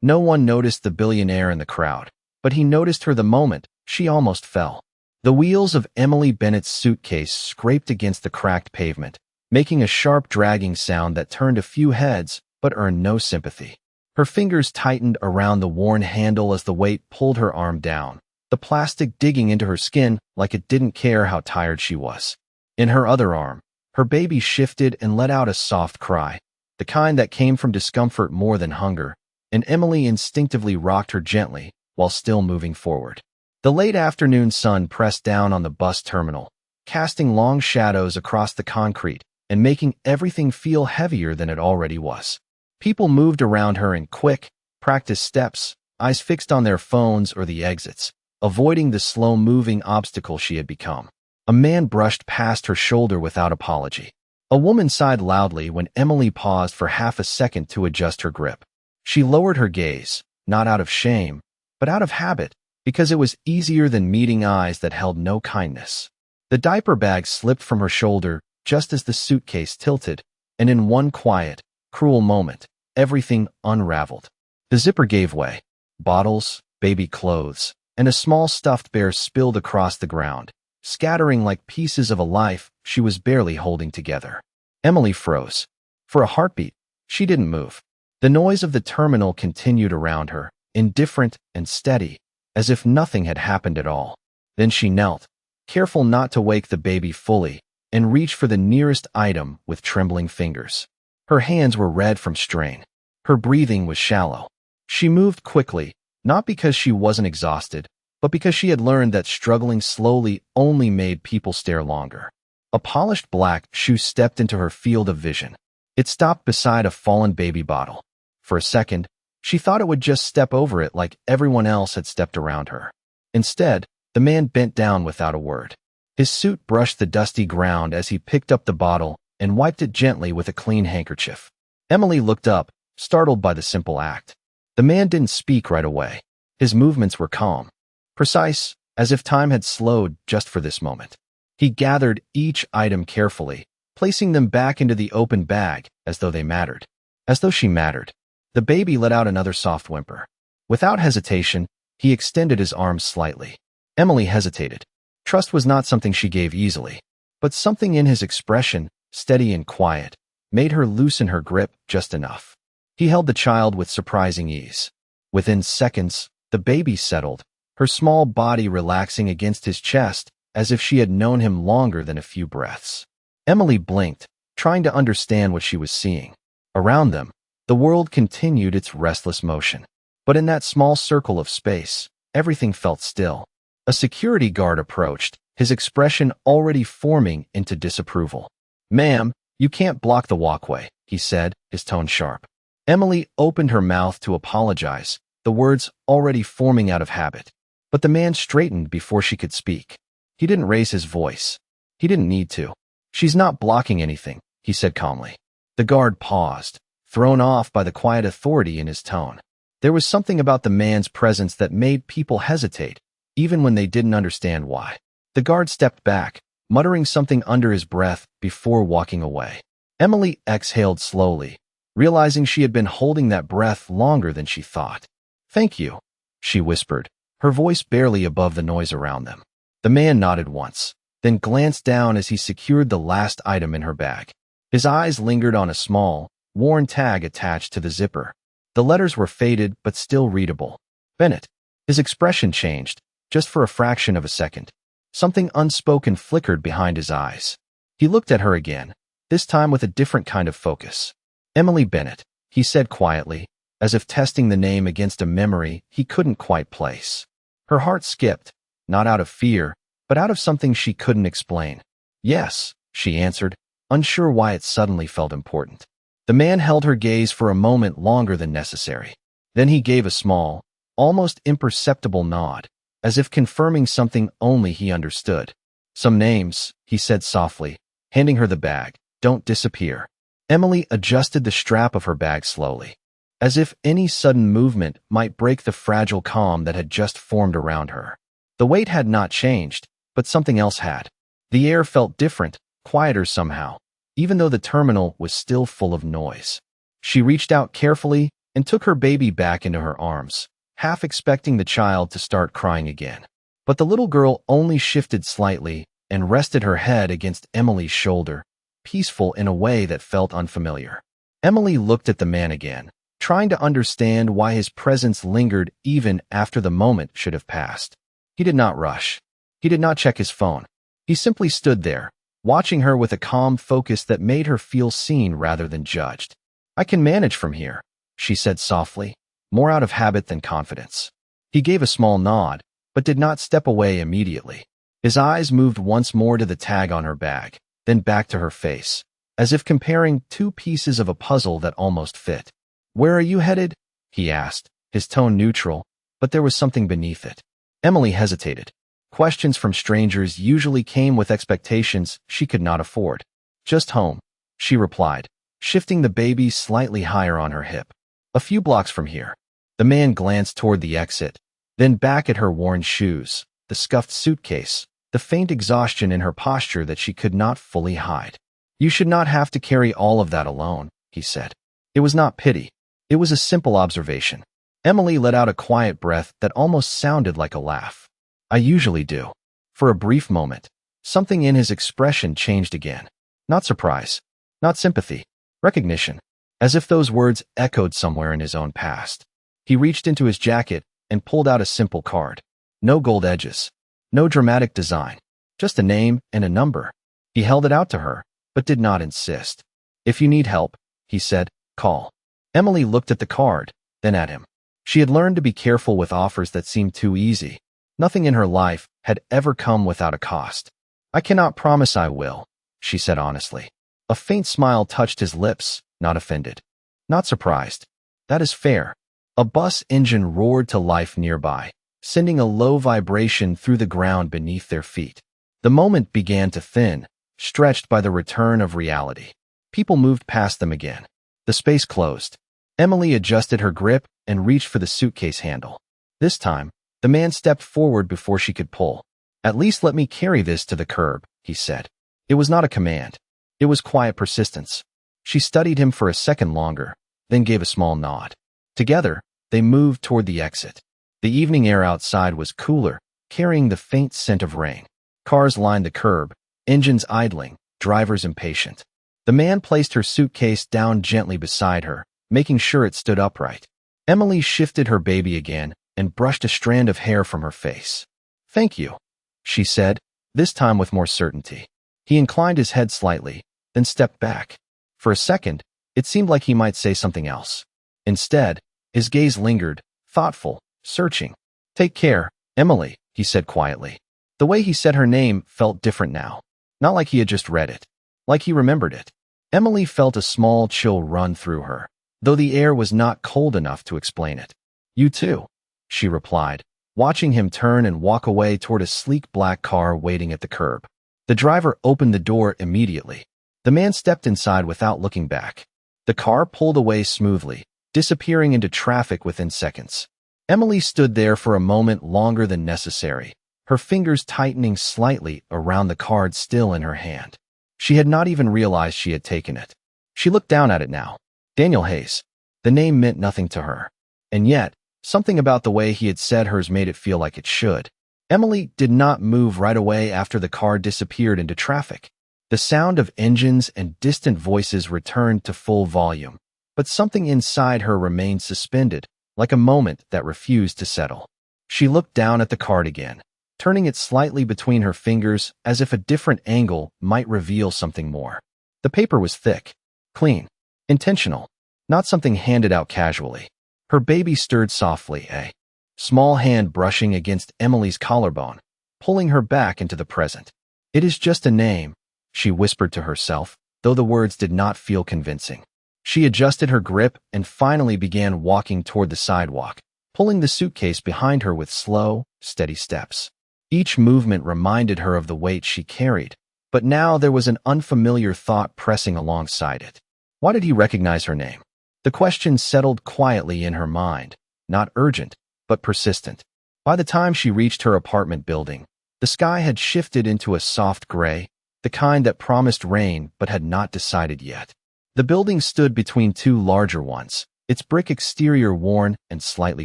No one noticed the billionaire in the crowd, but he noticed her the moment she almost fell. The wheels of Emily Bennett's suitcase scraped against the cracked pavement, making a sharp dragging sound that turned a few heads but earned no sympathy. Her fingers tightened around the worn handle as the weight pulled her arm down, the plastic digging into her skin like it didn't care how tired she was. In her other arm, her baby shifted and let out a soft cry, the kind that came from discomfort more than hunger, and Emily instinctively rocked her gently while still moving forward. The late afternoon sun pressed down on the bus terminal, casting long shadows across the concrete and making everything feel heavier than it already was. People moved around her in quick, practiced steps, eyes fixed on their phones or the exits, avoiding the slow-moving obstacle she had become. A man brushed past her shoulder without apology. A woman sighed loudly when Emily paused for half a second to adjust her grip. She lowered her gaze, not out of shame, but out of habit, because it was easier than meeting eyes that held no kindness. The diaper bag slipped from her shoulder just as the suitcase tilted, and in one quiet, cruel moment, everything unraveled. The zipper gave way. Bottles, baby clothes, and a small stuffed bear spilled across the ground, scattering like pieces of a life she was barely holding together. Emily froze. For a heartbeat, she didn't move. The noise of the terminal continued around her, indifferent and steady, as if nothing had happened at all. Then she knelt, careful not to wake the baby fully, and reached for the nearest item with trembling fingers. Her hands were red from strain. Her breathing was shallow. She moved quickly, not because she wasn't exhausted, but because she had learned that struggling slowly only made people stare longer. A polished black shoe stepped into her field of vision. It stopped beside a fallen baby bottle. For a second, she thought it would just step over it like everyone else had stepped around her. Instead, the man bent down without a word. His suit brushed the dusty ground as he picked up the bottle and wiped it gently with a clean handkerchief. Emily looked up, startled by the simple act. The man didn't speak right away. His movements were calm, precise, as if time had slowed just for this moment. He gathered each item carefully, placing them back into the open bag as though they mattered. As though she mattered. The baby let out another soft whimper. Without hesitation, he extended his arms slightly. Emily hesitated. Trust was not something she gave easily, but something in his expression, steady and quiet, made her loosen her grip just enough. He held the child with surprising ease. Within seconds, the baby settled, her small body relaxing against his chest as if she had known him longer than a few breaths. Emily blinked, trying to understand what she was seeing. Around them, the world continued its restless motion. But in that small circle of space, everything felt still. A security guard approached, his expression already forming into disapproval. "Ma'am, you can't block the walkway," he said, his tone sharp. Emily opened her mouth to apologize, the words already forming out of habit. But the man straightened before she could speak. He didn't raise his voice. He didn't need to. "She's not blocking anything," he said calmly. The guard paused, thrown off by the quiet authority in his tone. There was something about the man's presence that made people hesitate, even when they didn't understand why. The guard stepped back, muttering something under his breath before walking away. Emily exhaled slowly, realizing she had been holding that breath longer than she thought. "Thank you," she whispered, her voice barely above the noise around them. The man nodded once, then glanced down as he secured the last item in her bag. His eyes lingered on a small, worn tag attached to the zipper. The letters were faded but still readable. Bennett. His expression changed, just for a fraction of a second. Something unspoken flickered behind his eyes. He looked at her again, this time with a different kind of focus. "Emily Bennett," he said quietly, as if testing the name against a memory he couldn't quite place. Her heart skipped, not out of fear, but out of something she couldn't explain. "Yes," she answered, unsure why it suddenly felt important. The man held her gaze for a moment longer than necessary. Then he gave a small, almost imperceptible nod, as if confirming something only he understood. "Some names," he said softly, handing her the bag. "Don't disappear." Emily adjusted the strap of her bag slowly, as if any sudden movement might break the fragile calm that had just formed around her. The weight had not changed, but something else had. The air felt different, quieter somehow, even though the terminal was still full of noise. She reached out carefully and took her baby back into her arms, half expecting the child to start crying again. But the little girl only shifted slightly and rested her head against Emily's shoulder, peaceful in a way that felt unfamiliar. Emily looked at the man again, trying to understand why his presence lingered even after the moment should have passed. He did not rush. He did not check his phone. He simply stood there, watching her with a calm focus that made her feel seen rather than judged. "I can manage from here," she said softly, more out of habit than confidence. He gave a small nod, but did not step away immediately. His eyes moved once more to the tag on her bag, then back to her face, as if comparing two pieces of a puzzle that almost fit. "Where are you headed?" he asked, his tone neutral, but there was something beneath it. Emily hesitated. Questions from strangers usually came with expectations she could not afford. "Just home," she replied, shifting the baby slightly higher on her hip. "A few blocks from here." The man glanced toward the exit, then back at her worn shoes, the scuffed suitcase, the faint exhaustion in her posture that she could not fully hide. "You should not have to carry all of that alone," he said. It was not pity. It was a simple observation. Emily let out a quiet breath that almost sounded like a laugh. "I usually do." For a brief moment, something in his expression changed again. Not surprise, not sympathy, recognition, as if those words echoed somewhere in his own past. He reached into his jacket and pulled out a simple card. No gold edges, no dramatic design, just a name and a number. He held it out to her, but did not insist. "If you need help," he said, "call." Emily looked at the card, then at him. She had learned to be careful with offers that seemed too easy. Nothing in her life had ever come without a cost. "I cannot promise I will," she said honestly. A faint smile touched his lips, not offended, not surprised. "That is fair." A bus engine roared to life nearby, sending a low vibration through the ground beneath their feet. The moment began to thin, stretched by the return of reality. People moved past them again. The space closed. Emily adjusted her grip and reached for the suitcase handle. This time, the man stepped forward before she could pull. "At least let me carry this to the curb," he said. It was not a command. It was quiet persistence. She studied him for a second longer, then gave a small nod. Together, they moved toward the exit. The evening air outside was cooler, carrying the faint scent of rain. Cars lined the curb, engines idling, drivers impatient. The man placed her suitcase down gently beside her, making sure it stood upright. Emily shifted her baby again and brushed a strand of hair from her face. "Thank you," she said, this time with more certainty. He inclined his head slightly, then stepped back. For a second, it seemed like he might say something else. Instead, his gaze lingered, thoughtful, searching. "Take care, Emily," he said quietly. The way he said her name felt different now. Not like he had just read it. Like he remembered it. Emily felt a small chill run through her, though the air was not cold enough to explain it. "You too," she replied, watching him turn and walk away toward a sleek black car waiting at the curb. The driver opened the door immediately. The man stepped inside without looking back. The car pulled away smoothly, disappearing into traffic within seconds. Emily stood there for a moment longer than necessary, her fingers tightening slightly around the card still in her hand. She had not even realized she had taken it. She looked down at it now. Daniel Hayes. The name meant nothing to her. And yet, something about the way he had said hers made it feel like it should. Emily did not move right away after the car disappeared into traffic. The sound of engines and distant voices returned to full volume, but something inside her remained suspended, like a moment that refused to settle. She looked down at the card again, turning it slightly between her fingers as if a different angle might reveal something more. The paper was thick, clean, intentional, not something handed out casually. Her baby stirred softly, a small hand brushing against Emily's collarbone, pulling her back into the present. "It is just a name," she whispered to herself, though the words did not feel convincing. She adjusted her grip and finally began walking toward the sidewalk, pulling the suitcase behind her with slow, steady steps. Each movement reminded her of the weight she carried, but now there was an unfamiliar thought pressing alongside it. Why did he recognize her name? The question settled quietly in her mind, not urgent, but persistent. By the time she reached her apartment building, the sky had shifted into a soft gray, the kind that promised rain but had not decided yet. The building stood between two larger ones, its brick exterior worn and slightly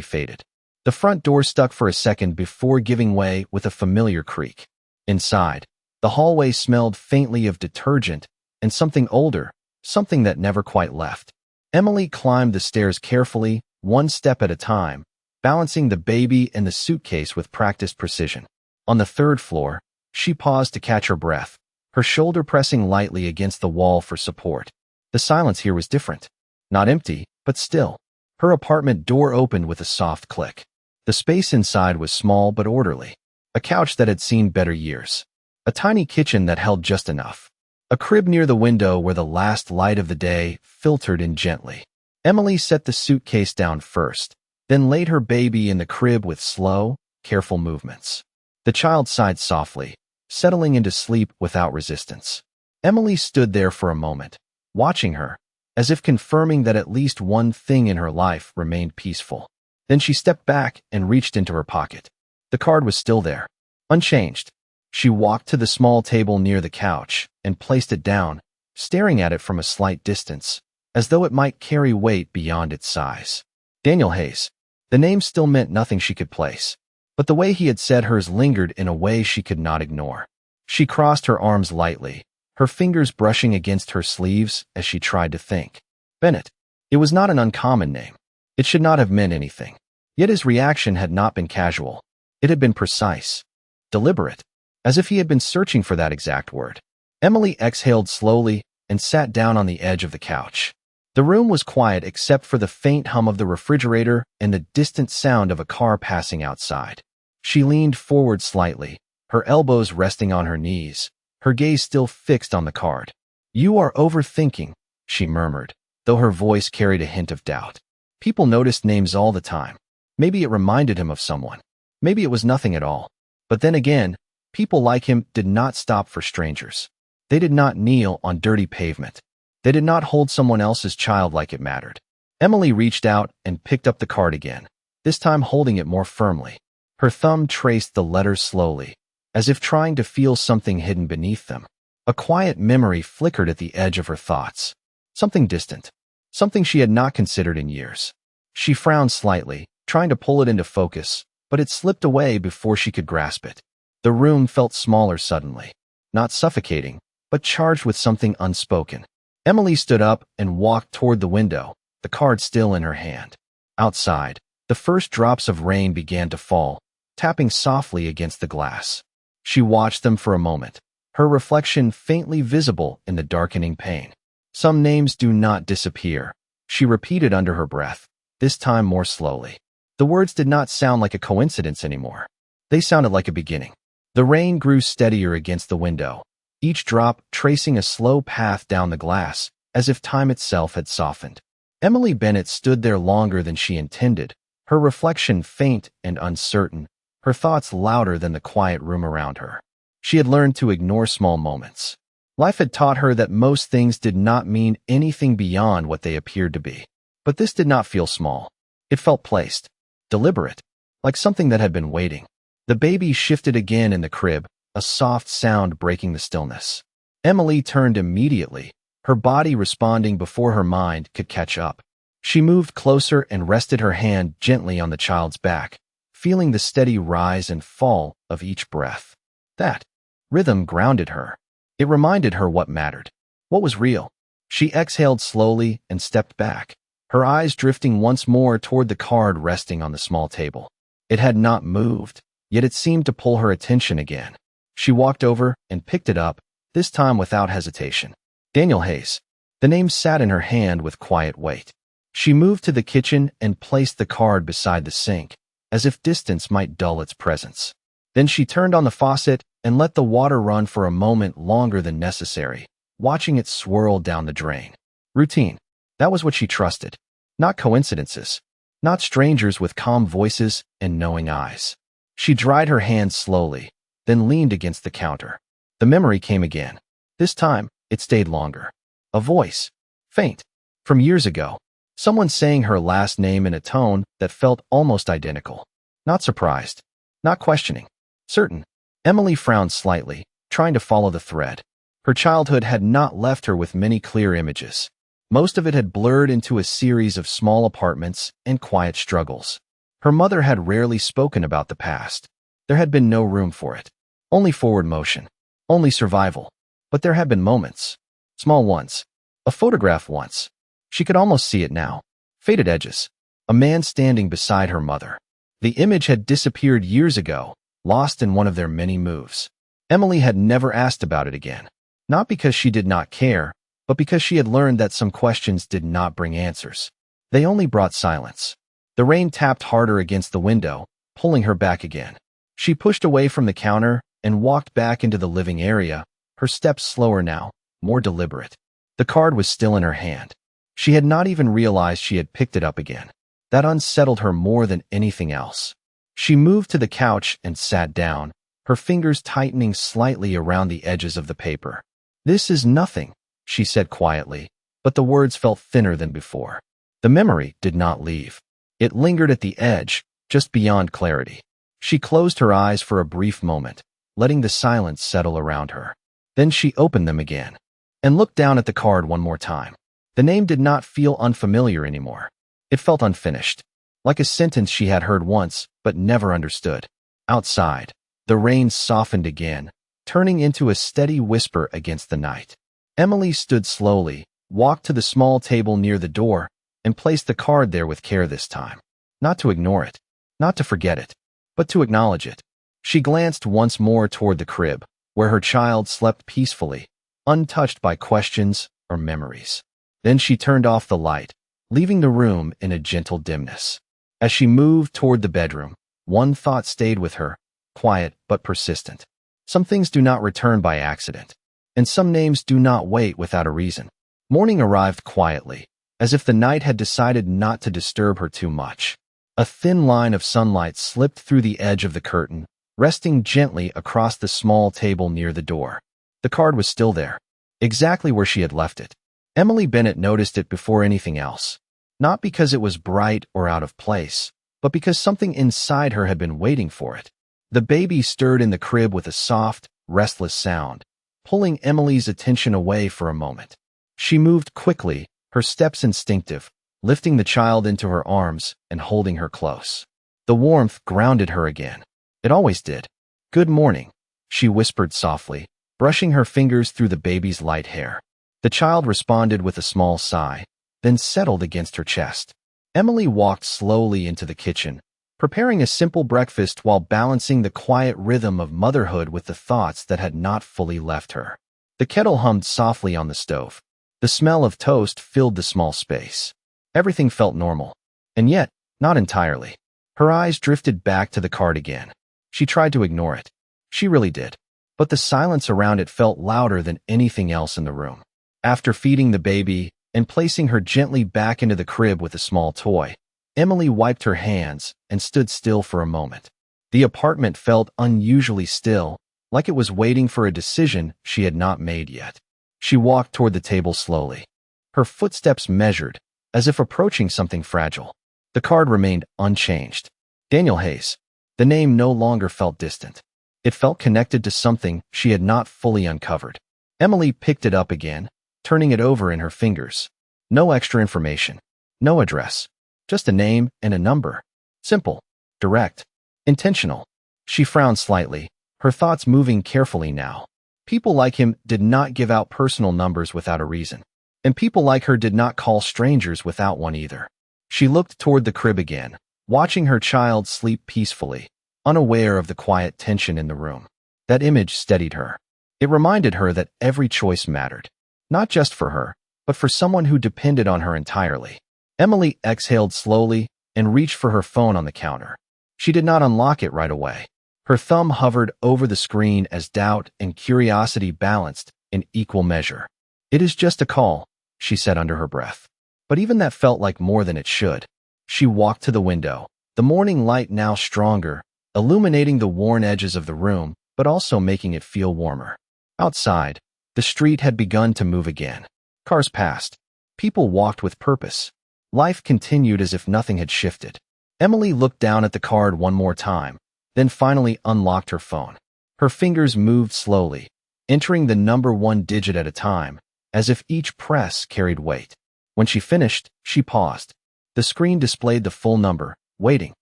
faded. The front door stuck for a second before giving way with a familiar creak. Inside, the hallway smelled faintly of detergent and something older, something that never quite left. Emily climbed the stairs carefully, one step at a time, balancing the baby and the suitcase with practiced precision. On the third floor, she paused to catch her breath, her shoulder pressing lightly against the wall for support. The silence here was different. Not empty, but still. Her apartment door opened with a soft click. The space inside was small but orderly. A couch that had seen better years. A tiny kitchen that held just enough. A crib near the window where the last light of the day filtered in gently. Emily set the suitcase down first, then laid her baby in the crib with slow, careful movements. The child sighed softly, settling into sleep without resistance. Emily stood there for a moment, watching her, as if confirming that at least one thing in her life remained peaceful. Then she stepped back and reached into her pocket. The card was still there, unchanged. She walked to the small table near the couch and placed it down, staring at it from a slight distance, as though it might carry weight beyond its size. Daniel Hayes. The name still meant nothing she could place, but the way he had said hers lingered in a way she could not ignore. She crossed her arms lightly, her fingers brushing against her sleeves as she tried to think. Bennett. It was not an uncommon name. It should not have meant anything. Yet his reaction had not been casual. It had been precise, deliberate, as if he had been searching for that exact word. Emily exhaled slowly and sat down on the edge of the couch. The room was quiet except for the faint hum of the refrigerator and the distant sound of a car passing outside. She leaned forward slightly, her elbows resting on her knees, her gaze still fixed on the card. "You are overthinking," she murmured, though her voice carried a hint of doubt. People noticed names all the time. Maybe it reminded him of someone. Maybe it was nothing at all. But then again, people like him did not stop for strangers. They did not kneel on dirty pavement. They did not hold someone else's child like it mattered. Emily reached out and picked up the card again, this time holding it more firmly. Her thumb traced the letters slowly, as if trying to feel something hidden beneath them. A quiet memory flickered at the edge of her thoughts. Something distant. Something she had not considered in years. She frowned slightly, trying to pull it into focus, but it slipped away before she could grasp it. The room felt smaller suddenly. Not suffocating, but charged with something unspoken. Emily stood up and walked toward the window, the card still in her hand. Outside, the first drops of rain began to fall, tapping softly against the glass. She watched them for a moment, her reflection faintly visible in the darkening pane. "Some names do not disappear," she repeated under her breath, this time more slowly. The words did not sound like a coincidence anymore. They sounded like a beginning. The rain grew steadier against the window, each drop tracing a slow path down the glass, as if time itself had softened. Emily Bennett stood there longer than she intended, her reflection faint and uncertain, her thoughts louder than the quiet room around her. She had learned to ignore small moments. Life had taught her that most things did not mean anything beyond what they appeared to be. But this did not feel small. It felt placed, deliberate, like something that had been waiting. The baby shifted again in the crib, a soft sound breaking the stillness. Emily turned immediately, her body responding before her mind could catch up. She moved closer and rested her hand gently on the child's back, feeling the steady rise and fall of each breath. That rhythm grounded her. It reminded her what mattered, what was real. She exhaled slowly and stepped back, her eyes drifting once more toward the card resting on the small table. It had not moved, yet it seemed to pull her attention again. She walked over and picked it up, this time without hesitation. Daniel Hayes. The name sat in her hand with quiet weight. She moved to the kitchen and placed the card beside the sink, as if distance might dull its presence. Then she turned on the faucet and let the water run for a moment longer than necessary, watching it swirl down the drain. Routine. That was what she trusted. Not coincidences. Not strangers with calm voices and knowing eyes. She dried her hands slowly, then leaned against the counter. The memory came again. This time, it stayed longer. A voice. Faint. From years ago. Someone saying her last name in a tone that felt almost identical. Not surprised. Not questioning. Certain. Emily frowned slightly, trying to follow the thread. Her childhood had not left her with many clear images. Most of it had blurred into a series of small apartments and quiet struggles. Her mother had rarely spoken about the past. There had been no room for it. Only forward motion. Only survival. But there had been moments. Small ones. A photograph once. She could almost see it now. Faded edges. A man standing beside her mother. The image had disappeared years ago, lost in one of their many moves. Emily had never asked about it again. Not because she did not care, but because she had learned that some questions did not bring answers. They only brought silence. The rain tapped harder against the window, pulling her back again. She pushed away from the counter and walked back into the living area, her steps slower now, more deliberate. The card was still in her hand. She had not even realized she had picked it up again. That unsettled her more than anything else. She moved to the couch and sat down, her fingers tightening slightly around the edges of the paper. "This is nothing," she said quietly, but the words felt thinner than before. The memory did not leave. It lingered at the edge, just beyond clarity. She closed her eyes for a brief moment, letting the silence settle around her. Then she opened them again and looked down at the card one more time. The name did not feel unfamiliar anymore. It felt unfinished, like a sentence she had heard once but never understood. Outside, the rain softened again, turning into a steady whisper against the night. Emily stood slowly, walked to the small table near the door, and placed the card there with care this time. Not to ignore it, not to forget it, but to acknowledge it. She glanced once more toward the crib, where her child slept peacefully, untouched by questions or memories. Then she turned off the light, leaving the room in a gentle dimness. As she moved toward the bedroom, one thought stayed with her, quiet but persistent. Some things do not return by accident, and some names do not wait without a reason. Morning arrived quietly, as if the night had decided not to disturb her too much. A thin line of sunlight slipped through the edge of the curtain, resting gently across the small table near the door. The card was still there, exactly where she had left it. Emily Bennett noticed it before anything else, not because it was bright or out of place, but because something inside her had been waiting for it. The baby stirred in the crib with a soft, restless sound, pulling Emily's attention away for a moment. She moved quickly, her steps instinctive, lifting the child into her arms and holding her close. The warmth grounded her again. It always did. "Good morning," she whispered softly, brushing her fingers through the baby's light hair. The child responded with a small sigh, then settled against her chest. Emily walked slowly into the kitchen, preparing a simple breakfast while balancing the quiet rhythm of motherhood with the thoughts that had not fully left her. The kettle hummed softly on the stove. The smell of toast filled the small space. Everything felt normal, and yet, not entirely. Her eyes drifted back to the card again. She tried to ignore it. She really did. But the silence around it felt louder than anything else in the room. After feeding the baby and placing her gently back into the crib with a small toy, Emily wiped her hands and stood still for a moment. The apartment felt unusually still, like it was waiting for a decision she had not made yet. She walked toward the table slowly. Her footsteps measured, as if approaching something fragile. The card remained unchanged. Daniel Hayes. The name no longer felt distant. It felt connected to something she had not fully uncovered. Emily picked it up again, turning it over in her fingers. No extra information. No address. Just a name and a number. Simple. Direct. Intentional. She frowned slightly, her thoughts moving carefully now. People like him did not give out personal numbers without a reason. And people like her did not call strangers without one either. She looked toward the crib again, watching her child sleep peacefully, unaware of the quiet tension in the room. That image steadied her. It reminded her that every choice mattered, not just for her, but for someone who depended on her entirely. Emily exhaled slowly and reached for her phone on the counter. She did not unlock it right away. Her thumb hovered over the screen as doubt and curiosity balanced in equal measure. "It is just a call," she said under her breath. But even that felt like more than it should. She walked to the window, the morning light now stronger, illuminating the worn edges of the room, but also making it feel warmer. Outside, the street had begun to move again. Cars passed. People walked with purpose. Life continued as if nothing had shifted. Emily looked down at the card one more time, then finally unlocked her phone. Her fingers moved slowly, entering the number one digit at a time, as if each press carried weight. When she finished, she paused. The screen displayed the full number, waiting.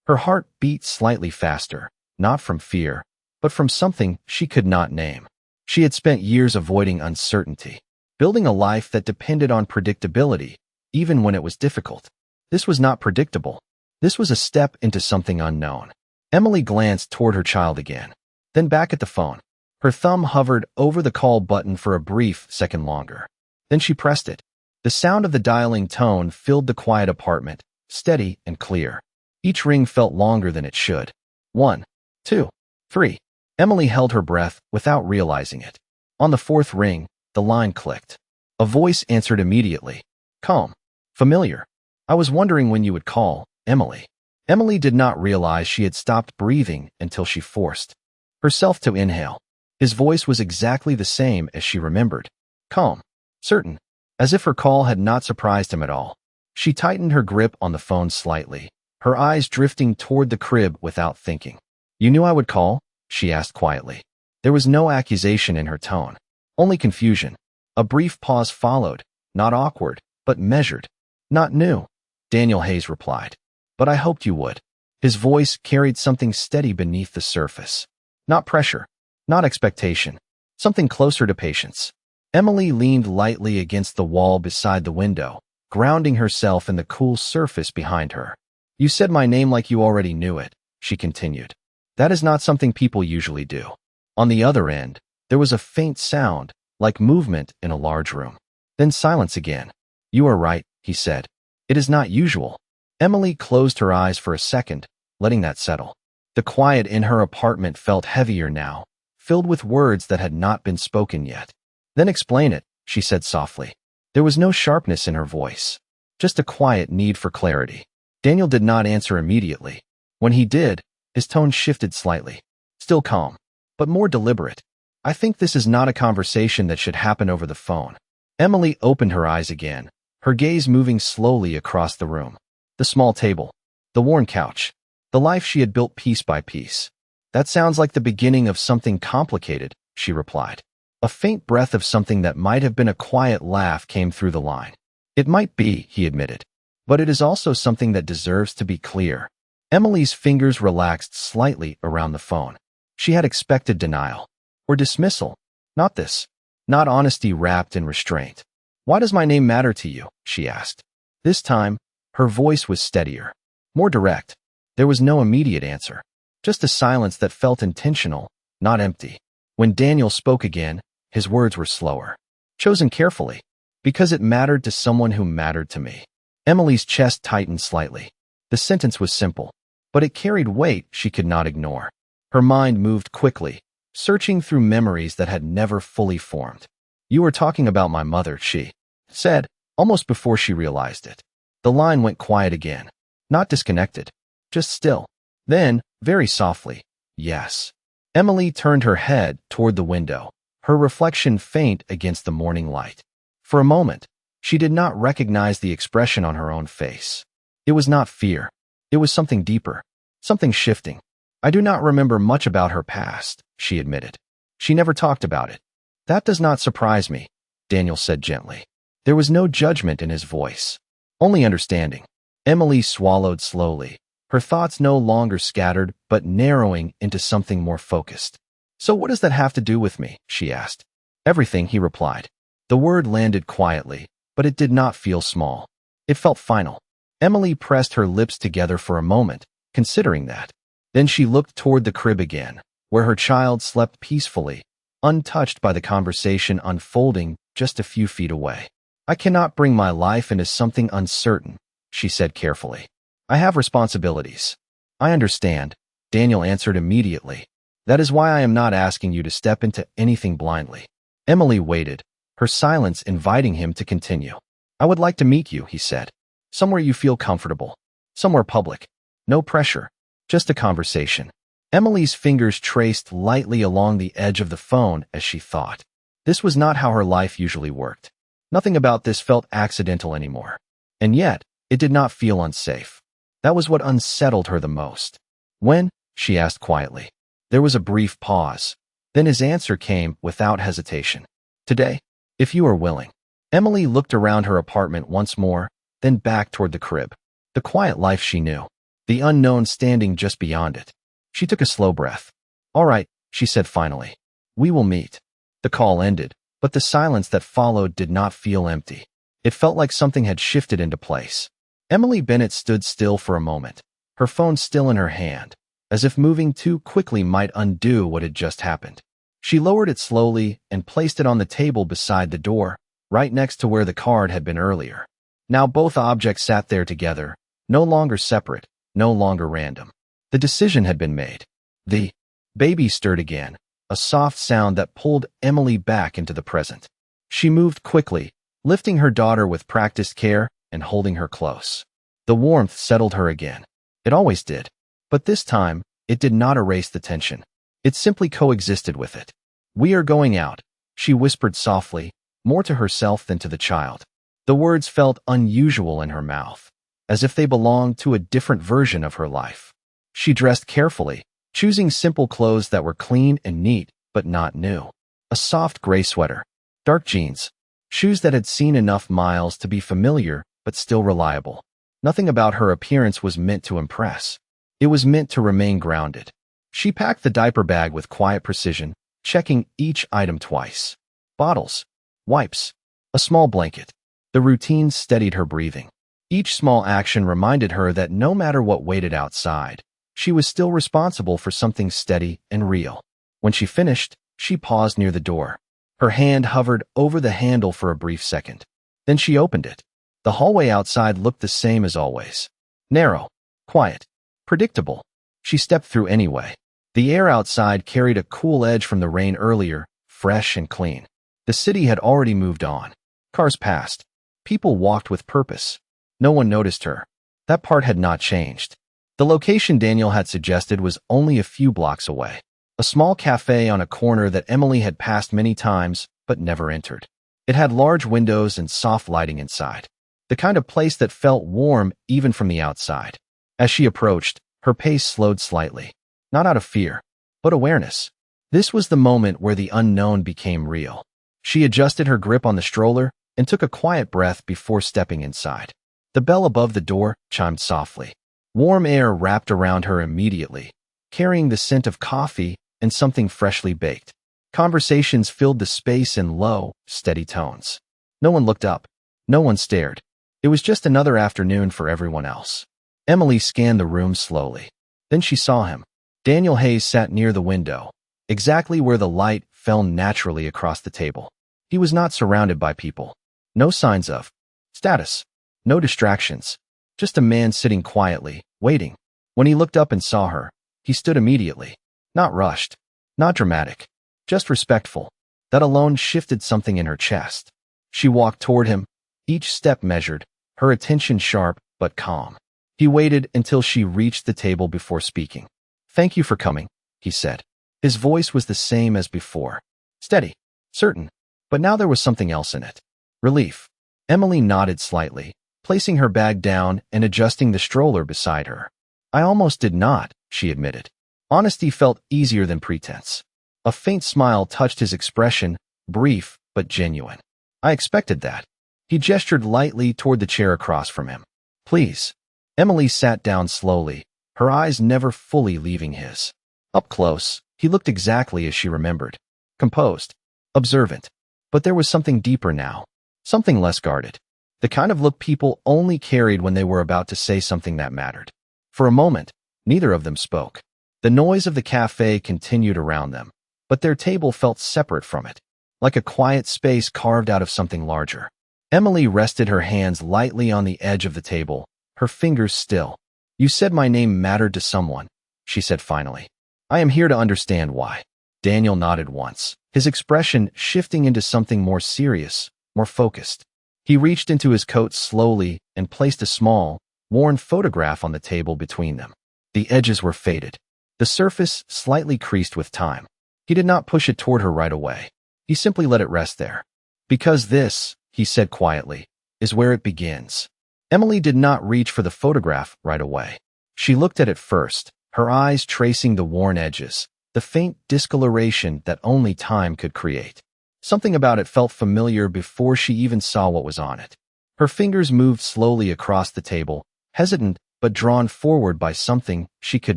Her heart beat slightly faster, not from fear, but from something she could not name. She had spent years avoiding uncertainty, building a life that depended on predictability, even when it was difficult. This was not predictable. This was a step into something unknown. Emily glanced toward her child again, then back at the phone. Her thumb hovered over the call button for a brief second longer. Then she pressed it. The sound of the dialing tone filled the quiet apartment, steady and clear. Each ring felt longer than it should. 1, 2, 3. Emily held her breath without realizing it. On the fourth ring, the line clicked. A voice answered immediately. Calm. Familiar. I was wondering when you would call, Emily. Emily did not realize she had stopped breathing until she forced herself to inhale. His voice was exactly the same as she remembered. Calm. Certain. As if her call had not surprised him at all. She tightened her grip on the phone slightly, her eyes drifting toward the crib without thinking. You knew I would call? She asked quietly. There was no accusation in her tone, only confusion. A brief pause followed, not awkward, but measured. Not new, Daniel Hayes replied. But I hoped you would. His voice carried something steady beneath the surface. Not pressure, not expectation, something closer to patience. Emily leaned lightly against the wall beside the window, grounding herself in the cool surface behind her. You said my name like you already knew it, she continued. That is not something people usually do. On the other end, there was a faint sound, like movement in a large room. Then silence again. You are right, he said. It is not usual. Emily closed her eyes for a second, letting that settle. The quiet in her apartment felt heavier now, filled with words that had not been spoken yet. Then explain it, she said softly. There was no sharpness in her voice, just a quiet need for clarity. Daniel did not answer immediately. When he did, his tone shifted slightly. Still calm, but more deliberate. I think this is not a conversation that should happen over the phone. Emily opened her eyes again, her gaze moving slowly across the room. The small table, the worn couch, the life she had built piece by piece. That sounds like the beginning of something complicated, she replied. A faint breath of something that might have been a quiet laugh came through the line. It might be, he admitted, but it is also something that deserves to be clear. Emily's fingers relaxed slightly around the phone. She had expected denial or dismissal. Not this. Not honesty wrapped in restraint. Why does my name matter to you? She asked. This time, her voice was steadier, more direct. There was no immediate answer, just a silence that felt intentional, not empty. When Daniel spoke again, his words were slower, chosen carefully, because it mattered to someone who mattered to me. Emily's chest tightened slightly. The sentence was simple, but it carried weight she could not ignore. Her mind moved quickly, searching through memories that had never fully formed. You were talking about my mother, she said, almost before she realized it. The line went quiet again, not disconnected, just still. Then, very softly, yes. Emily turned her head toward the window, her reflection faint against the morning light. For a moment, she did not recognize the expression on her own face. It was not fear. It was something deeper, something shifting. I do not remember much about her past, she admitted. She never talked about it. That does not surprise me, Daniel said gently. There was no judgment in his voice, only understanding. Emily swallowed slowly, her thoughts no longer scattered but narrowing into something more focused. So what does that have to do with me? She asked. Everything, he replied. The word landed quietly, but it did not feel small. It felt final. Emily pressed her lips together for a moment, considering that. Then she looked toward the crib again, where her child slept peacefully, untouched by the conversation unfolding just a few feet away. I cannot bring my life into something uncertain, she said carefully. I have responsibilities. I understand, Daniel answered immediately. That is why I am not asking you to step into anything blindly. Emily waited, her silence inviting him to continue. I would like to meet you, he said. Somewhere you feel comfortable. Somewhere public. No pressure. Just a conversation. Emily's fingers traced lightly along the edge of the phone as she thought. This was not how her life usually worked. Nothing about this felt accidental anymore. And yet, it did not feel unsafe. That was what unsettled her the most. When? She asked quietly. There was a brief pause. Then his answer came without hesitation. Today, if you are willing. Emily looked around her apartment once more, then back toward the crib. The quiet life she knew. The unknown standing just beyond it. She took a slow breath. "All right," she said finally. "We will meet." The call ended, but the silence that followed did not feel empty. It felt like something had shifted into place. Emily Bennett stood still for a moment, her phone still in her hand, as if moving too quickly might undo what had just happened. She lowered it slowly and placed it on the table beside the door, right next to where the card had been earlier. Now both objects sat there together, no longer separate, no longer random. The decision had been made. The baby stirred again, a soft sound that pulled Emily back into the present. She moved quickly, lifting her daughter with practiced care and holding her close. The warmth settled her again. It always did. But this time, it did not erase the tension. It simply coexisted with it. "We are going out," she whispered softly, more to herself than to the child. The words felt unusual in her mouth, as if they belonged to a different version of her life. She dressed carefully, choosing simple clothes that were clean and neat, but not new. A soft gray sweater, dark jeans, shoes that had seen enough miles to be familiar but still reliable. Nothing about her appearance was meant to impress. It was meant to remain grounded. She packed the diaper bag with quiet precision, checking each item twice. Bottles, wipes, a small blanket. The routine steadied her breathing. Each small action reminded her that no matter what waited outside, she was still responsible for something steady and real. When she finished, she paused near the door. Her hand hovered over the handle for a brief second. Then she opened it. The hallway outside looked the same as always. Narrow, quiet, predictable. She stepped through anyway. The air outside carried a cool edge from the rain earlier, fresh and clean. The city had already moved on. Cars passed. People walked with purpose. No one noticed her. That part had not changed. The location Daniel had suggested was only a few blocks away. A small cafe on a corner that Emily had passed many times but never entered. It had large windows and soft lighting inside. The kind of place that felt warm even from the outside. As she approached, her pace slowed slightly. Not out of fear, but awareness. This was the moment where the unknown became real. She adjusted her grip on the stroller and took a quiet breath before stepping inside. The bell above the door chimed softly. Warm air wrapped around her immediately, carrying the scent of coffee and something freshly baked. Conversations filled the space in low, steady tones. No one looked up. No one stared. It was just another afternoon for everyone else. Emily scanned the room slowly. Then she saw him. Daniel Hayes sat near the window, exactly where the light fell naturally across the table. He was not surrounded by people. No signs of status. No distractions. Just a man sitting quietly, waiting. When he looked up and saw her, he stood immediately. Not rushed. Not dramatic. Just respectful. That alone shifted something in her chest. She walked toward him, each step measured, her attention sharp but calm. He waited until she reached the table before speaking. "Thank you for coming," he said. His voice was the same as before. Steady, certain, but now there was something else in it. Relief. Emily nodded slightly, placing her bag down and adjusting the stroller beside her. "I almost did not," she admitted. Honesty felt easier than pretense. A faint smile touched his expression, brief but genuine. "I expected that." He gestured lightly toward the chair across from him. "Please." Emily sat down slowly, her eyes never fully leaving his. Up close, he looked exactly as she remembered. Composed. Observant. But there was something deeper now. Something less guarded. The kind of look people only carried when they were about to say something that mattered. For a moment, neither of them spoke. The noise of the cafe continued around them, but their table felt separate from it, like a quiet space carved out of something larger. Emily rested her hands lightly on the edge of the table, her fingers still. "You said my name mattered to someone," she said finally. "I am here to understand why." Daniel nodded once, his expression shifting into something more serious, more focused. He reached into his coat slowly and placed a small, worn photograph on the table between them. The edges were faded, the surface slightly creased with time. He did not push it toward her right away. He simply let it rest there. "Because this," he said quietly, "is where it begins." Emily did not reach for the photograph right away. She looked at it first, her eyes tracing the worn edges, the faint discoloration that only time could create. Something about it felt familiar before she even saw what was on it. Her fingers moved slowly across the table, hesitant but drawn forward by something she could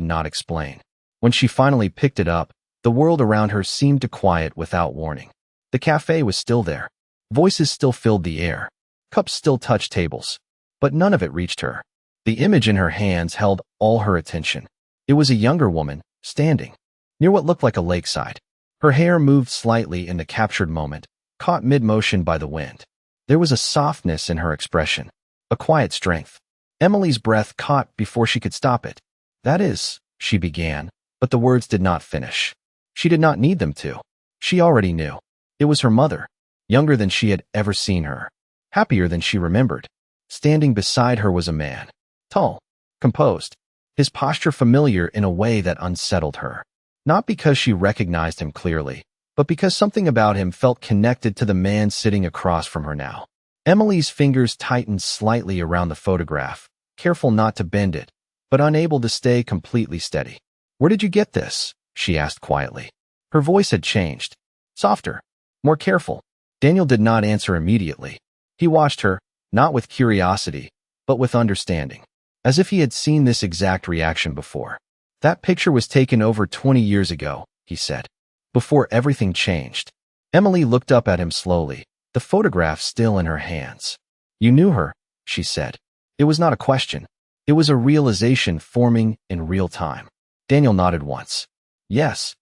not explain. When she finally picked it up, the world around her seemed to quiet without warning. The cafe was still there. Voices still filled the air. Cups still touched tables. But none of it reached her. The image in her hands held all her attention. It was a younger woman, standing near what looked like a lakeside. Her hair moved slightly in the captured moment, caught mid-motion by the wind. There was a softness in her expression, a quiet strength. Emily's breath caught before she could stop it. "That is," she began, but the words did not finish. She did not need them to. She already knew. It was her mother, younger than she had ever seen her, happier than she remembered. Standing beside her was a man, tall, composed, his posture familiar in a way that unsettled her. Not because she recognized him clearly, but because something about him felt connected to the man sitting across from her now. Emily's fingers tightened slightly around the photograph, careful not to bend it, but unable to stay completely steady. "Where did you get this?" she asked quietly. Her voice had changed, softer, more careful. Daniel did not answer immediately. He watched her, not with curiosity, but with understanding, as if he had seen this exact reaction before. "That picture was taken over 20 years ago," he said, "before everything changed." Emily looked up at him slowly, the photograph still in her hands. "You knew her," she said. It was not a question. It was a realization forming in real time. Daniel nodded once. "Yes."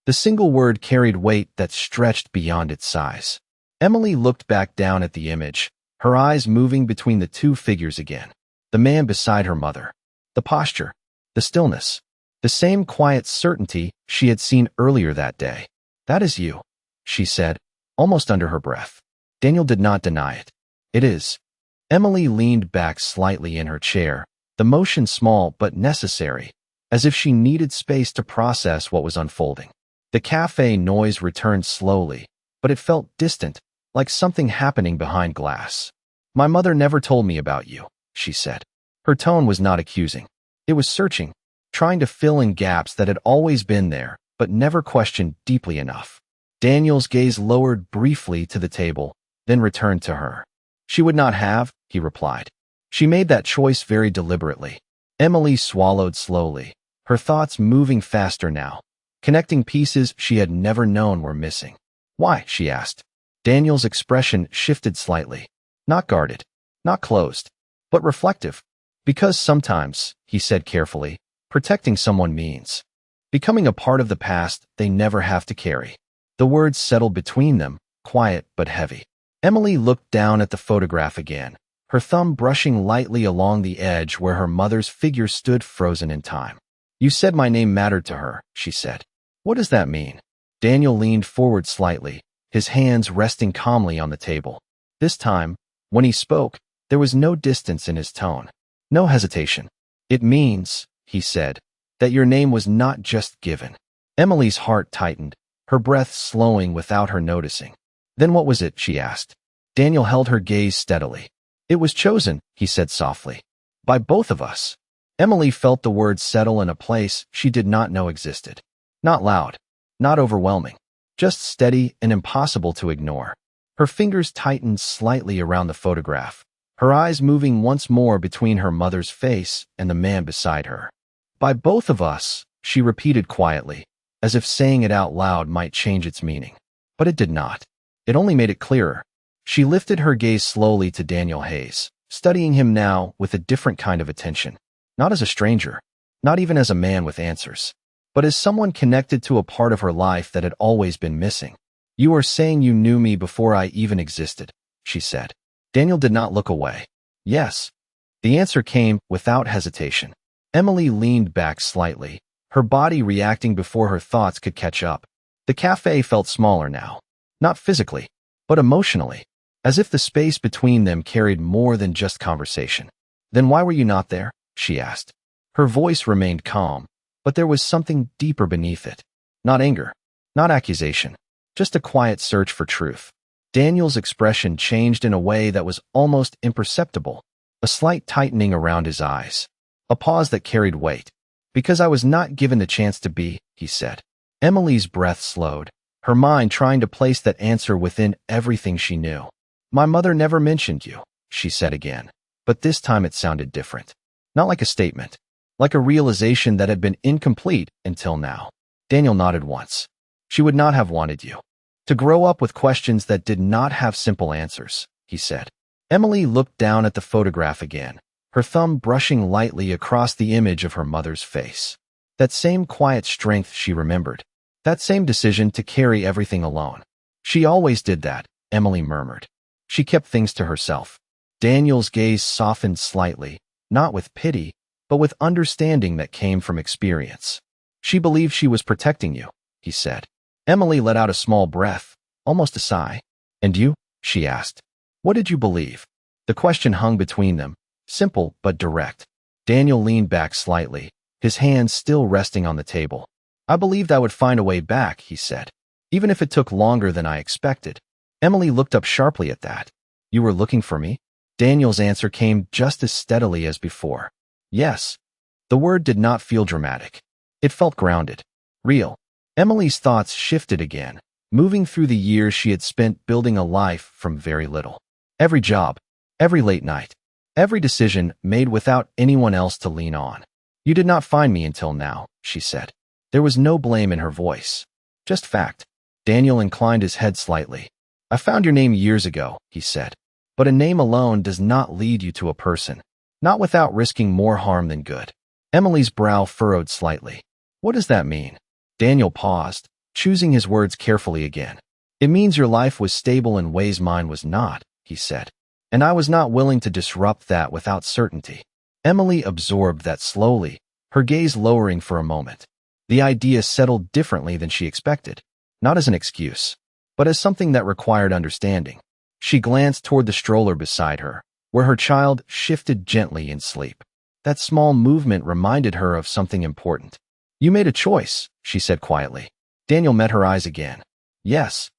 The single word carried weight that stretched beyond its size. Emily looked back down at the image, her eyes moving between the two figures again. The man beside her mother. The posture. The stillness. The same quiet certainty she had seen earlier that day. "That is you," she said, almost under her breath. Daniel did not deny it. "It is." Emily leaned back slightly in her chair, the motion small but necessary, as if she needed space to process what was unfolding. The cafe noise returned slowly, but it felt distant, like something happening behind glass. "My mother never told me about you," she said. Her tone was not accusing. It was searching, trying to fill in gaps that had always been there, but never questioned deeply enough. Daniel's gaze lowered briefly to the table, then returned to her. "She would not have," he replied. "She made that choice very deliberately." Emily swallowed slowly, her thoughts moving faster now, connecting pieces she had never known were missing. "Why?" she asked. Daniel's expression shifted slightly, not guarded, not closed, but reflective. "Because sometimes," he said carefully, "protecting someone means becoming a part of the past they never have to carry." The words settled between them, quiet but heavy. Emily looked down at the photograph again, her thumb brushing lightly along the edge where her mother's figure stood frozen in time. "You said my name mattered to her," she said. "What does that mean?" Daniel leaned forward slightly, his hands resting calmly on the table. This time, when he spoke, there was no distance in his tone, no hesitation. "It means," he said, "that your name was not just given." Emily's heart tightened, her breath slowing without her noticing. "Then what was it?" she asked. Daniel held her gaze steadily. "It was chosen," he said softly, "by both of us." Emily felt the words settle in a place she did not know existed. Not loud, not overwhelming, just steady and impossible to ignore. Her fingers tightened slightly around the photograph, her eyes moving once more between her mother's face and the man beside her. "By both of us," she repeated quietly, as if saying it out loud might change its meaning. But it did not. It only made it clearer. She lifted her gaze slowly to Daniel Hayes, studying him now with a different kind of attention. Not as a stranger, not even as a man with answers, but as someone connected to a part of her life that had always been missing. "You are saying you knew me before I even existed," she said. Daniel did not look away. "Yes." The answer came without hesitation. Emily leaned back slightly, her body reacting before her thoughts could catch up. The cafe felt smaller now, not physically, but emotionally, as if the space between them carried more than just conversation. "Then why were you not there?" she asked. Her voice remained calm, but there was something deeper beneath it. Not anger, not accusation, just a quiet search for truth. Daniel's expression changed in a way that was almost imperceptible, a slight tightening around his eyes, a pause that carried weight. "Because I was not given the chance to be," he said. Emily's breath slowed, her mind trying to place that answer within everything she knew. My mother never mentioned you, she said again, but this time it sounded different. Not like a statement, like a realization that had been incomplete until now. Daniel nodded once. She would not have wanted you to grow up with questions that did not have simple answers, he said. Emily looked down at the photograph again, her thumb brushing lightly across the image of her mother's face. That same quiet strength she remembered. That same decision to carry everything alone. She always did that, Emily murmured. She kept things to herself. Daniel's gaze softened slightly, not with pity, but with understanding that came from experience. She believed she was protecting you, he said. Emily let out a small breath, almost a sigh. And you? She asked. What did you believe? The question hung between them, simple but direct. Daniel leaned back slightly, his hands still resting on the table. I believed I would find a way back, he said, even if it took longer than I expected. Emily looked up sharply at that. You were looking for me? Daniel's answer came just as steadily as before. Yes. The word did not feel dramatic. It felt grounded, real. Emily's thoughts shifted again, moving through the years she had spent building a life from very little. Every job, every late night, every decision made without anyone else to lean on. You did not find me until now, she said. There was no blame in her voice, just fact. Daniel inclined his head slightly. I found your name years ago, he said. But a name alone does not lead you to a person, not without risking more harm than good. Emily's brow furrowed slightly. What does that mean? Daniel paused, choosing his words carefully again. It means your life was stable in ways mine was not, he said. And I was not willing to disrupt that without certainty. Emily absorbed that slowly, her gaze lowering for a moment. The idea settled differently than she expected, not as an excuse, but as something that required understanding. She glanced toward the stroller beside her, where her child shifted gently in sleep. That small movement reminded her of something important. You made a choice, she said quietly. Daniel met her eyes again. Yes.